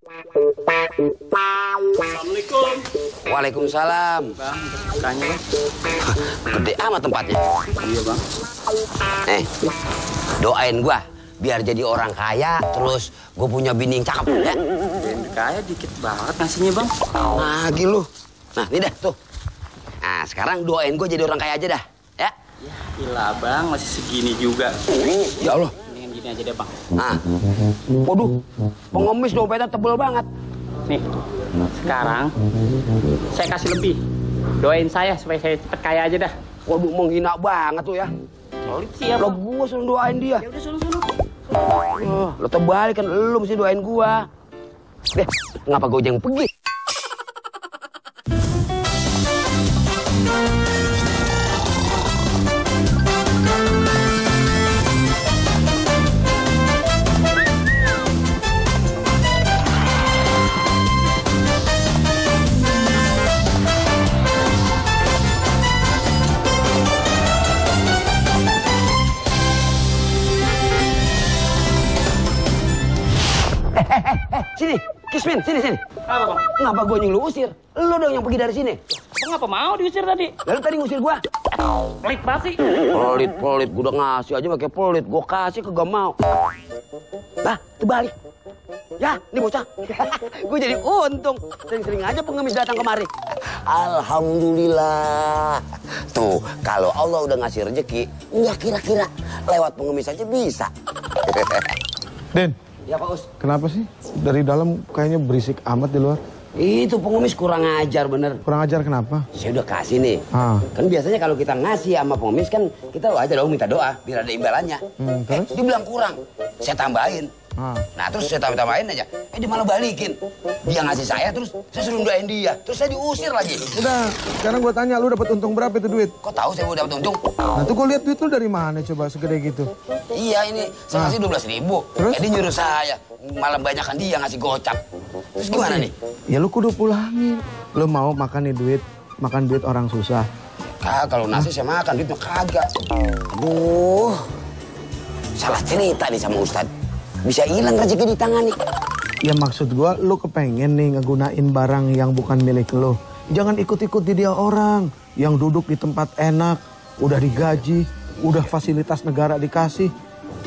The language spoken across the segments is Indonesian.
Assalamualaikum. Waalaikumsalam. Bang, bukannya bang. Gede amat tempatnya. Iya bang. Doain gua biar jadi orang kaya, terus gue punya bini yang cakep ya. Yang kaya dikit banget nasinya bang. Lagi lu. Nah, ini dah tuh. Nah, sekarang doain gue jadi orang kaya aja dah, ya. Ya ilah bang, masih segini juga. Ya Allah. Mendingan gini aja deh bang. Nah, waduh, pengemis dompetnya tebel banget. Nih, sekarang saya kasih lebih. Doain saya supaya saya cepet kaya aja dah. Waduh, menghina banget tuh ya. Solid sih ya Lo bang. gue suruh doain dia. Ya udah sono. Lo terbalik kan, lo mesti doain gua. Deh, ngapa gue yang pergi? Sini, Kismin, sini. Apa bang? Ngapa gue yang lu usir? Lo dong yang pergi dari sini. Bang apa mau diusir tadi? Lalu tadi ngusir gua. Pelit banget sih. Pelit, gue udah ngasih aja pakai pelit. Gue kasih kagak mau. Bah, terbalik. Ya, ini bocah. Gue jadi untung. Sering-sering aja pengemis datang kemari. Alhamdulillah. Tuh, kalau Allah udah ngasih rezeki, nggak kira-kira lewat pengemis aja bisa. Den, Ya Pak Us. kenapa sih dari dalam kayaknya berisik amat di luar? Itu pengemis kurang ajar bener. Kurang ajar kenapa? Saya udah kasih nih. Kan biasanya kalau kita ngasih sama pengemis kan kita aja dong minta doa biar ada imbalannya. Terus? Dia bilang kurang. Saya tambahin. Nah terus saya tambahin aja. Dia malah balikin. Dia ngasih saya terus saya suruh doain dia. Terus saya diusir lagi. Udah, sekarang gue tanya, lu dapat untung berapa itu duit? Kok tahu saya mau dapat untung? Nah tuh gue lihat duit lu dari mana coba segede gitu? Iya ini saya ngasih 12.000. Terus? Dia nyuruh saya. Malah banyakan dia ngasih gocap. Terus gimana nih? Ya lu kudu pulangin. Lu mau makan nih duit, makan duit orang susah. Kalau nasi saya makan, duit mah kagak. Aduh, salah cerita nih sama Ustadz. Bisa hilang rezeki di tangan nih. Ya maksud gue, lu kepengen nih ngegunain barang yang bukan milik lu. Jangan ikut-ikut di dia orang. Yang duduk di tempat enak, udah digaji, udah fasilitas negara dikasih.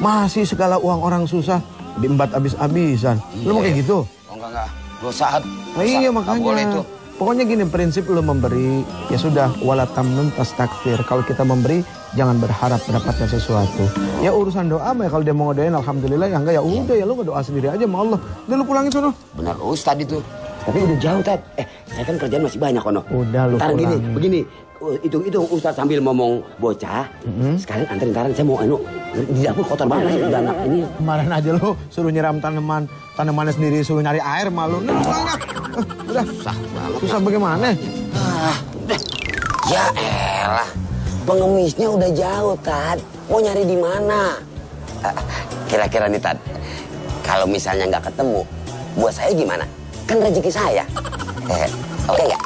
Masih segala uang orang susah, diembat abis-abisan. Lu mau kayak gitu? Oh enggak. Dosa. Iya Nggak makanya. boleh itu. Pokoknya gini, prinsip lu memberi, ya sudah, wala tamnun tastakfir. Kalau kita memberi, jangan berharap mendapatkan sesuatu. Ya urusan doa mah ya, kalau dia mau ngedoain alhamdulillah, ya enggak ya udah ya lu ngedoa sendiri aja sama Allah. Udah lu pulangin sono. Benar Ustadz itu. Tapi udah jauh, Tad. Saya kan kerjaan masih banyak, Kono. Udah lu Ntar gini, pulangin. begini. Itu Ustadz sambil ngomong bocah. Sekalian anterin saya mau di dapur kotor banget udah anak ini. Kemarin aja lu suruh nyiram tanamannya sendiri, suruh nyari air malu. Nah, pulangin. Udah. Susah banget. Susah bagaimana? Udah. Ya elah. Pengemisnya udah jauh, Tad. Mau nyari di mana? Kira-kira nih, Tad. Kalau misalnya nggak ketemu, buat saya gimana? Kan rezeki saya. Oke nggak?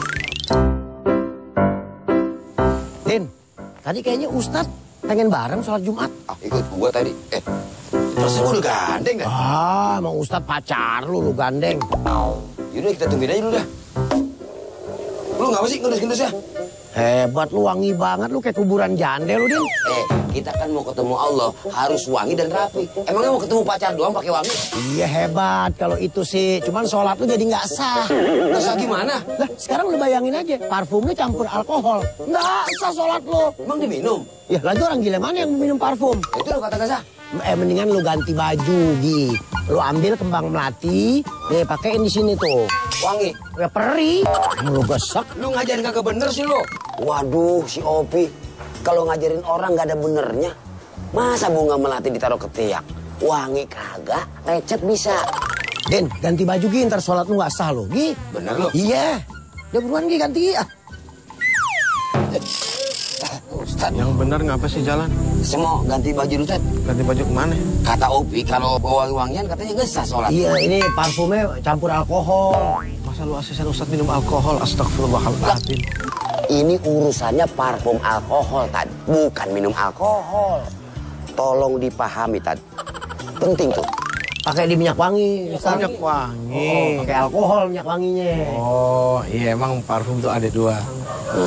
Din, tadi kayaknya Ustadz pengen bareng sholat Jumat. Ikut gua tadi. Terus gua udah gandeng dah. Emang Ustadz pacar lu gandeng. Yaudah kita tungguin aja dulu dah. Lu ngapa sih ngendus-ngendus ya? Hebat lu, wangi banget lu, kayak kuburan jande lu, Din. Kita kan mau ketemu Allah, harus wangi dan rapi. Emangnya mau ketemu pacar doang pakai wangi? Iya hebat kalau itu sih, cuman sholat lu jadi nggak sah. Nggak sah gimana? Lah sekarang lu bayangin aja, parfumnya campur alkohol. Nggak sah sholat lu. Emang diminum? Ya lagi orang gila mana yang minum parfum? Itu lo kata nggak sah? Mendingan lu ganti baju, Gi. Lu ambil kembang melati, pakein di sini tuh. Wangi? Ya peri. Lu gesek. Lu ngajarin kagak bener sih lo. Waduh, si Opi. Kalau ngajarin orang nggak ada benernya. Masa bunga melati ditaruh ketiak? Wangi kagak, lecet bisa. Din, ganti baju Gi, ntar sholat lu nggak sah lo, Gi. Bener lo? Iya. Udah buruan Gi, ganti Gi. Ustaz, Yang benar ngapa sih jalan? semua ganti baju dulu, Ustaz. Ganti baju kemana? Kata Opi, kalau bawa wangi-wangian katanya nggak sah sholat. Iya, ini parfumnya campur alkohol. Masa lu asisten Ustadz minum alkohol? Astagfirullahaladzim. Ini urusannya parfum alkohol, Tad. Bukan minum alkohol. Tolong dipahami, Tad. Penting tuh. Pakai di minyak wangi. Minyak wangi. Pakai alkohol minyak wanginya. Oh, iya emang parfum tuh ada dua.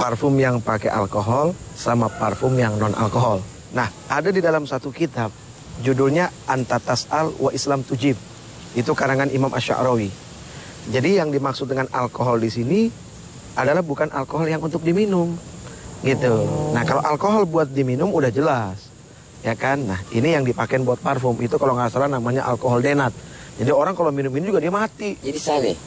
Parfum yang pakai alkohol sama parfum yang non alkohol. Nah, ada di dalam satu kitab judulnya Anta Tas'al wa Islam Tujib. Itu karangan Imam Asy'arawi. Jadi yang dimaksud dengan alkohol di sini adalah bukan alkohol yang untuk diminum. Gitu. Nah, kalau alkohol buat diminum udah jelas. Ya kan? Nah, ini yang dipakai buat parfum. Itu kalau nggak salah namanya alkohol denat. Jadi orang kalau minum ini juga dia mati. Jadi salah.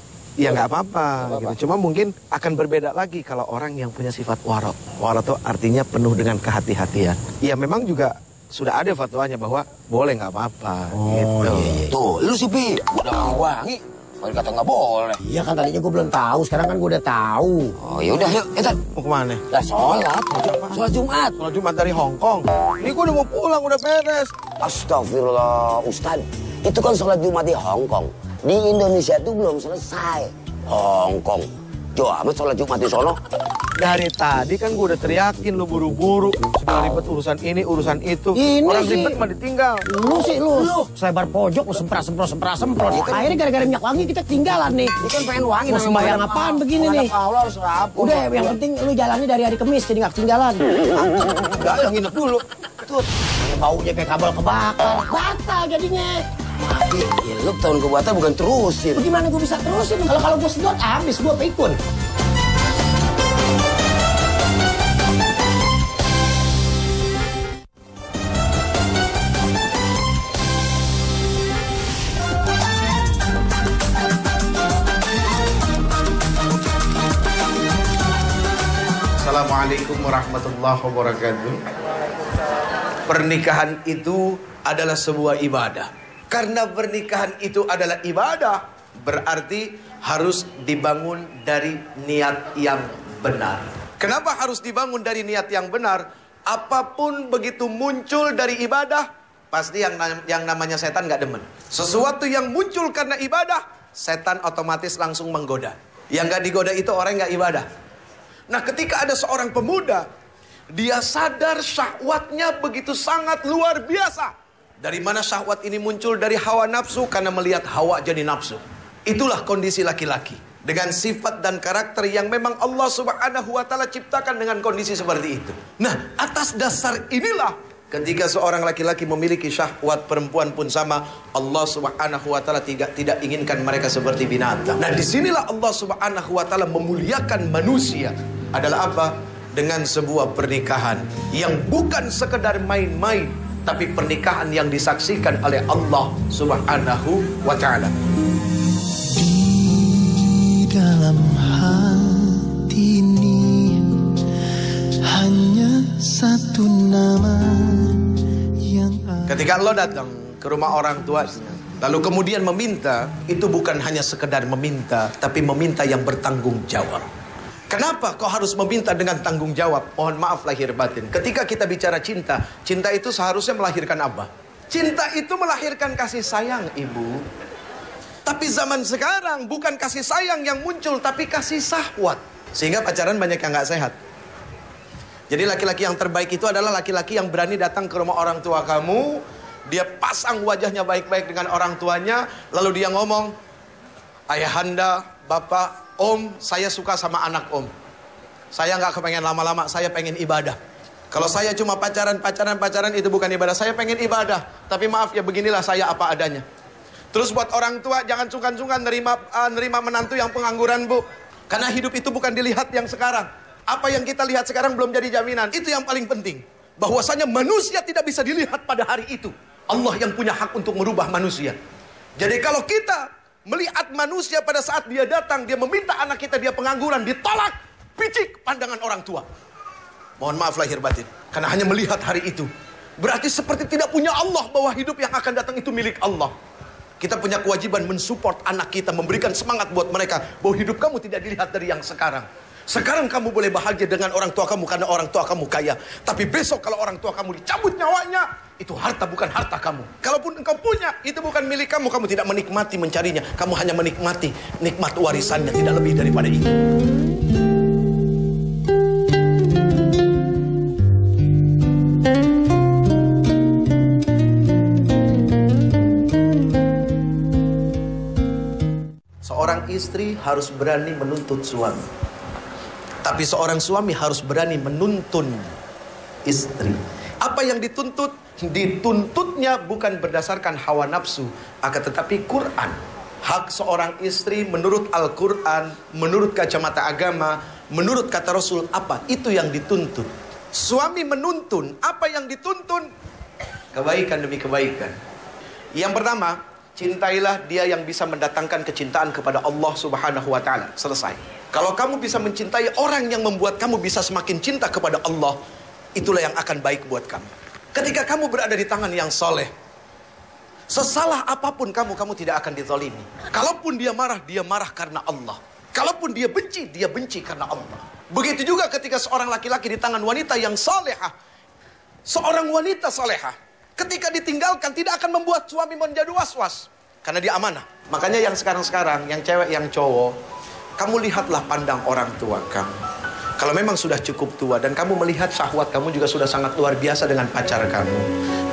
Ya nggak apa-apa gitu. Cuma mungkin akan berbeda lagi kalau orang yang punya sifat warok. Warok itu artinya penuh dengan kehati-hatian. Ya memang juga sudah ada fatwanya bahwa boleh nggak apa-apa gitu. Iya. Tuh, lu sih Pi, udah wangi. Kalau kata nggak boleh. Iya kan tadinya gue belum tahu, sekarang kan gue udah tahu. Oh ya udah yuk, Tad. Mau kemana? Lah sholat. Sholat Jumat. Kalau Jumat dari Hong Kong. Ini gue udah mau pulang, udah beres. Astagfirullah, Ustaz. Itu kan sholat Jumat di Hong Kong. Di Indonesia itu belum selesai. Hong Kong. Coba amat sholat Jumat di sono. Dari tadi kan gue udah teriakin lu buru-buru. Sudah ribet urusan ini, urusan itu. Ini orang sih. ribet mah ditinggal. Lu sih lu. Selebar pojok lu semprot. Akhirnya gara-gara minyak wangi kita ketinggalan nih. Ini kan pengen wangi. Mau sembahyang apaan begini nih? Allah harus rapuh. Udah, yang penting lu jalannya dari hari Kamis jadi nggak ketinggalan. Udah, yang nginep dulu. Tut, baunya kayak kabel kebakar. Batal jadinya. Ya, lu tahun kebuatan bukan terusin. Bagaimana gue bisa terusin? Kalau gue sedot habis gue pikun. Assalamualaikum warahmatullahi wabarakatuh. Pernikahan itu adalah sebuah ibadah. Karena pernikahan itu adalah ibadah, berarti harus dibangun dari niat yang benar. Kenapa harus dibangun dari niat yang benar? Apapun begitu muncul dari ibadah, pasti yang namanya setan gak demen. Sesuatu yang muncul karena ibadah, setan otomatis langsung menggoda. Yang gak digoda itu orang yang gak ibadah. Nah, ketika ada seorang pemuda, dia sadar syahwatnya begitu sangat luar biasa. Dari mana syahwat ini muncul? Dari hawa nafsu, karena melihat hawa jadi nafsu. Itulah kondisi laki-laki. Dengan sifat dan karakter yang memang Allah Subhanahu wa ta'ala ciptakan dengan kondisi seperti itu. Nah, atas dasar inilah, ketika seorang laki-laki memiliki syahwat, perempuan pun sama. Allah Subhanahu wa ta'ala tidak inginkan mereka seperti binatang. Nah, disinilah Allah Subhanahu wa ta'ala memuliakan manusia. Adalah apa? Dengan sebuah pernikahan yang bukan sekedar main-main, tapi pernikahan yang disaksikan oleh Allah Subhanahu wa ta'ala. Di dalam hati ini hanya satu nama yang Ketika lo datang ke rumah orang tuanya, lalu kemudian meminta, itu bukan hanya sekedar meminta, tapi meminta yang bertanggung jawab. Kenapa kau harus meminta dengan tanggung jawab? Mohon maaf lahir batin. Ketika kita bicara cinta, cinta itu seharusnya melahirkan apa? Cinta itu melahirkan kasih sayang, ibu. Tapi zaman sekarang bukan kasih sayang yang muncul, tapi kasih syahwat. Sehingga pacaran banyak yang gak sehat. Jadi laki-laki yang terbaik itu adalah laki-laki yang berani datang ke rumah orang tua kamu. Dia pasang wajahnya baik-baik dengan orang tuanya. Lalu dia ngomong, ayahanda, bapak, om, saya suka sama anak om. Saya nggak kepengen lama-lama, saya pengen ibadah. Kalau saya cuma pacaran itu bukan ibadah. Saya pengen ibadah. Tapi maaf ya, beginilah saya apa adanya. Terus buat orang tua, jangan sungkan-sungkan nerima menantu yang pengangguran, bu. Karena hidup itu bukan dilihat yang sekarang. Apa yang kita lihat sekarang belum jadi jaminan. Itu yang paling penting. Bahwasanya manusia tidak bisa dilihat pada hari itu. Allah yang punya hak untuk merubah manusia. Jadi kalau kita melihat manusia pada saat dia datang, dia meminta anak kita, dia pengangguran, ditolak, picik pandangan orang tua. Mohon maaf lahir batin. Karena hanya melihat hari itu. Berarti seperti tidak punya Allah, bahwa hidup yang akan datang itu milik Allah. Kita punya kewajiban mensupport anak kita, memberikan semangat buat mereka, bahwa hidup kamu tidak dilihat dari yang sekarang. Sekarang kamu boleh bahagia dengan orang tua kamu karena orang tua kamu kaya. Tapi besok kalau orang tua kamu dicabut nyawanya, itu harta bukan harta kamu. Kalaupun engkau punya, itu bukan milik kamu. Kamu tidak menikmati mencarinya. Kamu hanya menikmati nikmat warisannya, tidak lebih daripada itu. Seorang istri harus berani menuntut suami. Tapi seorang suami harus berani menuntun istri. Apa yang dituntut? Dituntutnya bukan berdasarkan hawa nafsu, akan tetapi Quran. Hak seorang istri menurut Al-Quran, menurut kacamata agama, menurut kata Rasul, apa? Itu yang dituntut. Suami menuntun, apa yang dituntun? Kebaikan demi kebaikan. Yang pertama, cintailah dia yang bisa mendatangkan kecintaan kepada Allah Subhanahu wa Ta'ala. Selesai. Kalau kamu bisa mencintai orang yang membuat kamu bisa semakin cinta kepada Allah, itulah yang akan baik buat kamu. Ketika kamu berada di tangan yang soleh, sesalah apapun kamu tidak akan dizalimi. Kalaupun dia marah karena Allah. Kalaupun dia benci karena Allah. Begitu juga ketika seorang laki-laki di tangan wanita yang salehah. Seorang wanita salehah, ketika ditinggalkan tidak akan membuat suami menjadi was-was. Karena dia amanah. Makanya yang sekarang-sekarang, yang cewek, yang cowok, kamu lihatlah pandang orang tua kamu. Kalau memang sudah cukup tua dan kamu melihat syahwat kamu juga sudah sangat luar biasa dengan pacar kamu,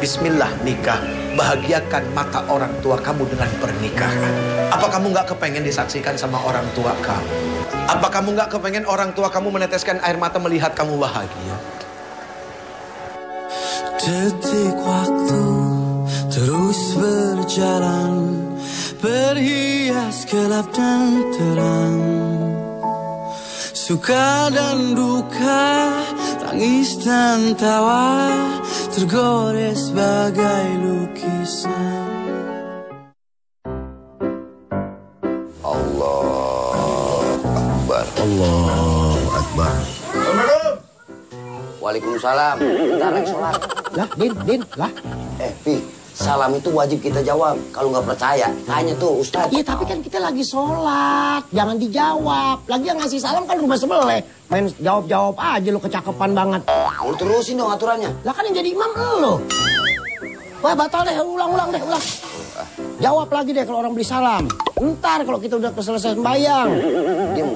bismillah nikah. Bahagiakan mata orang tua kamu dengan pernikahan. Apa kamu nggak kepengen disaksikan sama orang tua kamu? Apa kamu nggak kepengen orang tua kamu meneteskan air mata melihat kamu bahagia? Detik waktu terus berjalan, berhias gelap dan terang. Suka dan duka, tangis dan tawa, tergores bagai lukisan. Allahu Akbar. Allahu Akbar. Assalamualaikum. Waalaikumsalam. Bentar lagi sholat. Lah, Din, lah. Pi, salam itu wajib kita jawab. Kalau nggak percaya, tanya tuh Ustaz. Iya, tapi kan kita lagi sholat. Jangan dijawab. Lagi yang ngasih salam kan rumah sebelah. Main jawab-jawab aja lu, kecakepan banget. Lu terusin dong aturannya. Lah kan yang jadi imam lu. Wah, batal deh. Ulang deh. Jawab lagi deh kalau orang beli salam. Ntar kalau kita udah selesai sembahyang.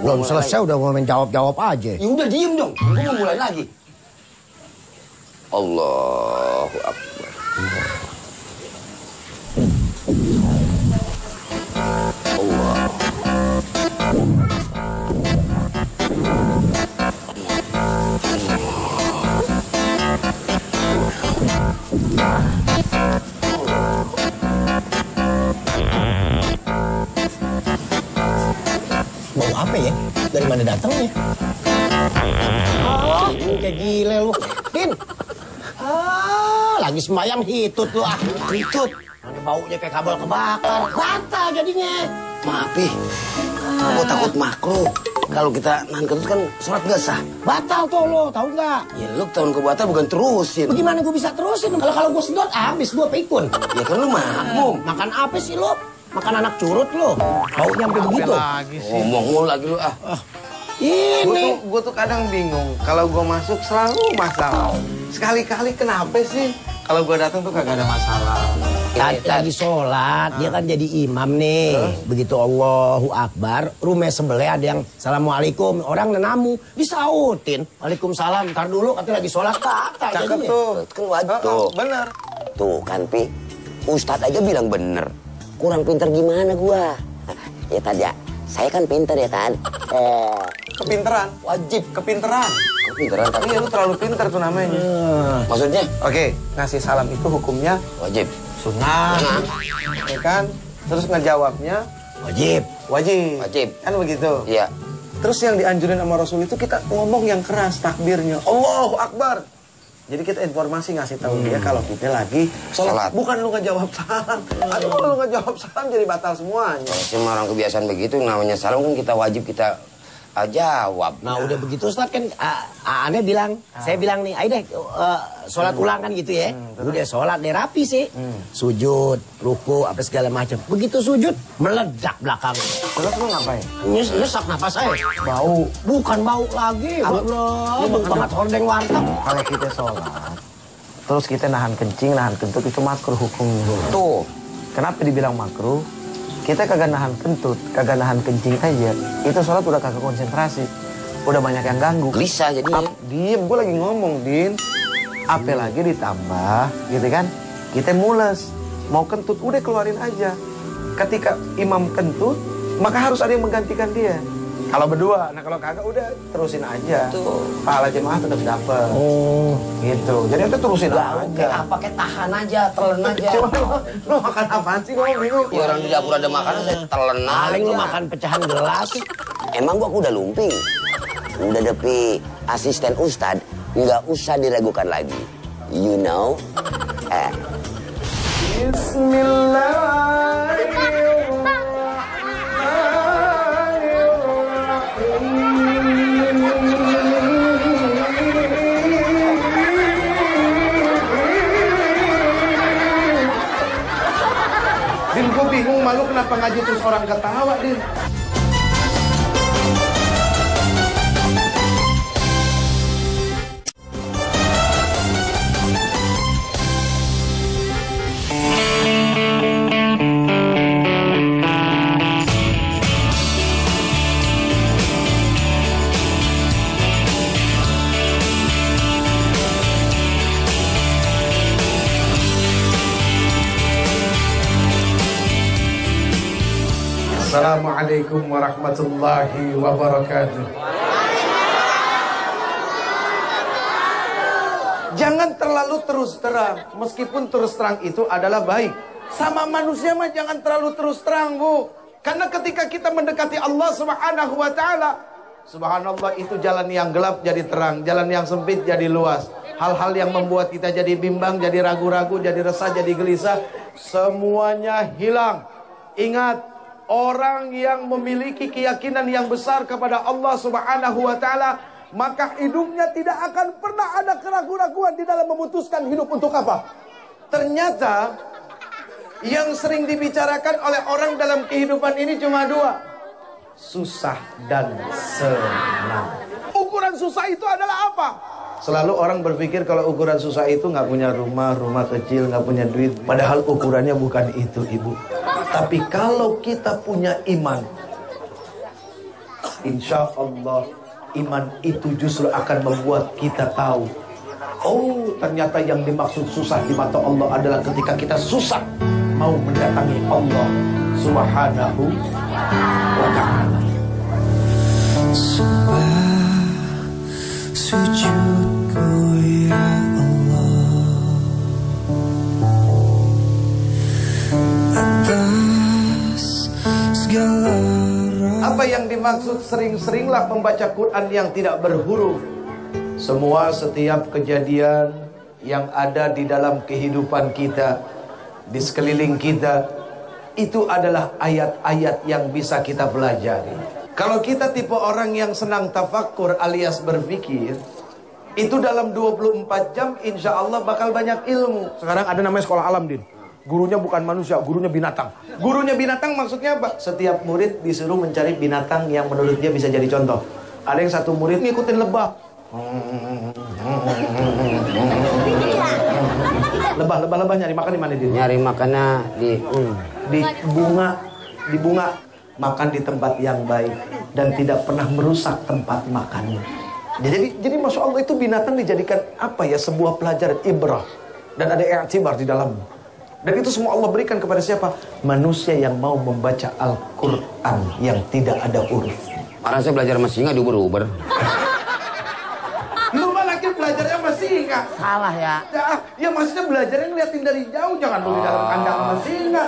Belum selesai udah mau main jawab-jawab aja. Ya udah diem dong. Gue mau mulai lagi. Allahu Akbar. Allah. Bau apa ya? Dari mana datangnya? Oh, kayak gile lu. Din. Lagi sembayang hitut lu ah. Hitut. Mana baunya kayak kabel kebakar. Batal jadinya. Maaf, gue takut makruh. Kalau kita nahan kentut kan sholat gak sah. Batal tuh lo, tahu nggak? Ya lu tahun kebatal bukan terusin. Bagaimana gue bisa terusin? Kalau gue sedot habis gue pikun. Ya kan lu makmum. Makan apa sih lo? Makan anak curut lo. Baunya sampai begitu. Ngomong mulu lagi lu ah. Ini. Gue tuh kadang bingung. Kalau gue masuk selalu masalah. Sekali-kali kenapa sih? Kalau gue datang tuh kagak ada masalah. Lagi sholat, dia kan jadi imam nih. Begitu Allahu Akbar, rumah sebelah ada yang Assalamualaikum, orang nenamu, disautin. Waalaikumsalam, ntar dulu katanya lagi sholat, kata. Cakep tuh. Kan wajib tuh. Bener. Tuh kan Pi, Ustadz aja bilang bener. Kurang pinter gimana gua? Ya Tad ya, saya kan pinter ya Tad. Kepinteran. Wajib. Kepinteran. Kepinteran Tad. Iya lu terlalu pinter tuh namanya. Maksudnya? Oke, ngasih salam itu hukumnya Wajib. sunnah. Ya kan? Terus ngejawabnya Wajib. Wajib. Kan begitu? Iya. Terus yang dianjurin sama Rasul itu kita ngomong yang keras takbirnya. Allahu Akbar. Jadi kita informasi ngasih tahu dia kalau kita lagi sholat. Bukan lu ngejawab salam. Aduh, lu ngejawab salam jadi batal semuanya. Semua orang kebiasaan begitu, namanya salam kan kita wajib kita jawab. Nah udah begitu Ustaz kan aneh bilang, saya bilang nih, ayo deh sholat ulang kan gitu ya. Udah sholat deh rapi sih. Sujud, ruku, apa segala macam. Begitu sujud, meledak belakang. Terus lu ngapain? Nyesak napas saya. Bau. Bukan bau lagi. Allah, bau banget hordeng warteg. Kalau kita sholat, terus kita nahan kencing, nahan kentut itu makruh hukumnya. Tuh. Kenapa dibilang makruh? Kita kagak nahan kentut, kagak nahan kencing aja. Itu sholat udah kagak konsentrasi. Udah banyak yang ganggu. Gelisah jadinya. Diem, gue lagi ngomong, Din. Apalagi ditambah, gitu kan. Kita mules. Mau kentut, udah keluarin aja. Ketika imam kentut, Maka harus ada yang menggantikan dia. Kalau berdua, nah kalau kagak udah terusin aja. Pahala jemaah tetap dapat. Oh, gitu. Jadi itu terusin aja. kayak apa, kayak tahan aja, telan aja. Coba lu makan apaan sih ngomong bingung? Ya orang di dapur ada makanan saya telan Paling lu aja. makan pecahan gelas. Emang gua udah lumping. Udah depi asisten ustad, nggak usah diragukan lagi. You know? Din, gue bingung malu kenapa ngaji terus orang ketawa, Din. Assalamualaikum warahmatullahi wabarakatuh. Jangan terlalu terus terang, meskipun terus terang itu adalah baik. Sama manusia mah jangan terlalu terus terang, Bu. Karena ketika kita mendekati Allah Subhanahu wa taala, subhanallah, itu jalan yang gelap jadi terang, jalan yang sempit jadi luas. Hal-hal yang membuat kita jadi bimbang, jadi ragu-ragu, jadi resah, jadi gelisah, semuanya hilang. Ingat, orang yang memiliki keyakinan yang besar kepada Allah Subhanahu wa taala, maka hidupnya tidak akan pernah ada keraguan-raguan di dalam memutuskan hidup untuk apa. Ternyata yang sering dibicarakan oleh orang dalam kehidupan ini cuma dua: susah dan senang. Ukuran susah itu adalah apa? Selalu orang berpikir kalau ukuran susah itu nggak punya rumah, rumah kecil, nggak punya duit. Padahal ukurannya bukan itu, Ibu. Tapi kalau kita punya iman, insya Allah iman itu justru akan membuat kita tahu, oh ternyata yang dimaksud susah di mata Allah adalah ketika kita susah mau mendatangi Allah Subhanahu wa ta'ala. Sembah sujudku ya Allah, atas segala. Apa yang dimaksud sering-seringlah membaca Quran yang tidak berhuruf? Semua setiap kejadian yang ada di dalam kehidupan kita, di sekeliling kita, itu adalah ayat-ayat yang bisa kita pelajari. Kalau kita tipe orang yang senang tafakkur alias berpikir, itu dalam 24 jam insya Allah bakal banyak ilmu. Sekarang ada namanya sekolah alam, Din. Gurunya bukan manusia, gurunya binatang. Gurunya binatang maksudnya apa? Setiap murid disuruh mencari binatang yang menurut dia bisa jadi contoh. Ada yang satu murid ngikutin lebah. Lebah nyari makan di mana, Din? Nyari makannya di bunga. Makan di tempat yang baik dan tidak pernah merusak tempat makannya. Jadi Masya Allah, itu binatang dijadikan apa ya, sebuah pelajaran ibrah, dan ada i'tibar di dalamnya. Dan itu semua Allah berikan kepada siapa? Manusia yang mau membaca Al-Quran yang tidak ada huruf. Orang saya belajar sama singa diuber-uber. Lu mah lagi belajarnya sama singa. Salah ya. Ya maksudnya belajarnya ngeliatin dari jauh, jangan dulu di dalam kandang sama singa.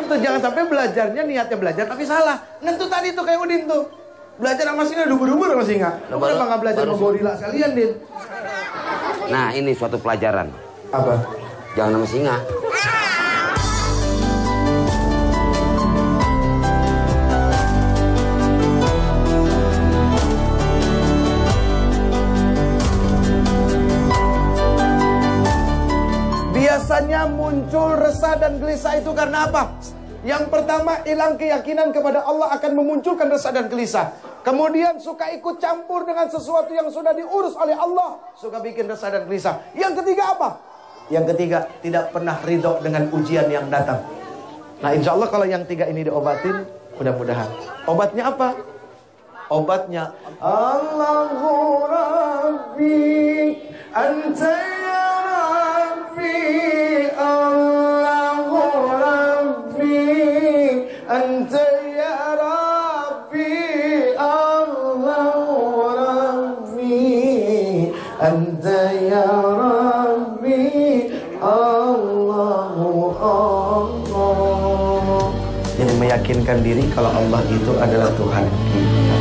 Itu jangan sampai belajarnya niatnya belajar tapi salah. Nentu tadi tuh kayak Udin tuh. Belajar sama singa diuber-uber sama singa. Lu kenapa nggak belajar sama gorila sekalian, Din? Nah, ini suatu pelajaran. Apa? Jangan sama singa. Biasanya muncul resah dan gelisah itu karena apa? Yang pertama, hilang keyakinan kepada Allah akan memunculkan resah dan gelisah. Kemudian suka ikut campur dengan sesuatu yang sudah diurus oleh Allah, suka bikin resah dan gelisah. Yang ketiga apa? Yang ketiga, tidak pernah ridho dengan ujian yang datang. Nah, insya Allah kalau yang tiga ini diobatin, mudah-mudahan. Obatnya apa? Obatnya Allahu Rabbi Anta ya Rabbi, Allahu Rabbi Anta ya Rabbi. meyakinkan diri kalau Allah itu adalah Tuhan kita.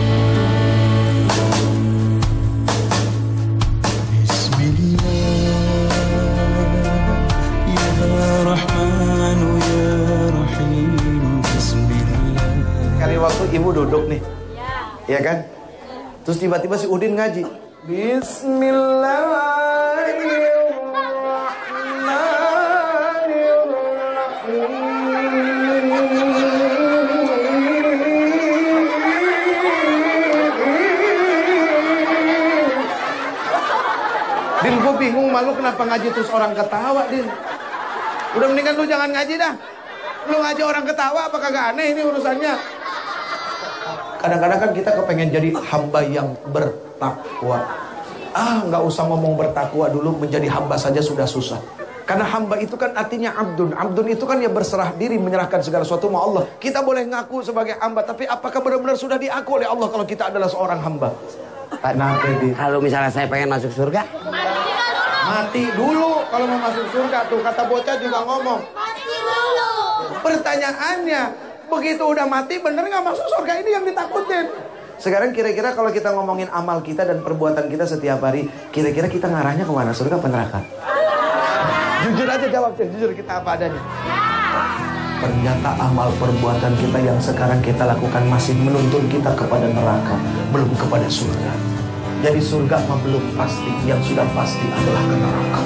Kali waktu ibu duduk nih, ya kan? Terus tiba-tiba si Udin ngaji. Din, gue bingung malu kenapa ngaji terus orang ketawa, Din. Udah mendingan lu jangan ngaji dah. Lu ngaji orang ketawa apa kagak aneh ini urusannya. Kadang-kadang kan kita kepengen jadi hamba yang bertakwa. Nggak usah ngomong bertakwa dulu, menjadi hamba saja sudah susah. Karena hamba itu kan artinya abdun. Abdun itu kan ya berserah diri, menyerahkan segala sesuatu sama Allah. Kita boleh ngaku sebagai hamba, tapi apakah benar-benar sudah diaku oleh Allah kalau kita adalah seorang hamba? Kalau misalnya saya pengen masuk surga, mati dulu kalau mau masuk surga tuh, kata bocah juga ngomong. Mati dulu. Pertanyaannya, begitu udah mati bener nggak masuk surga? Ini yang ditakutin. Sekarang kira-kira kalau kita ngomongin amal kita dan perbuatan kita setiap hari, kira-kira kita ngarahnya kemana? Surga apa neraka? Jujur aja jawab, jujur kita apa adanya. Ternyata amal perbuatan kita yang sekarang kita lakukan masih menuntun kita kepada neraka, belum kepada surga. Jadi surga mah belum pasti, yang sudah pasti adalah ke neraka.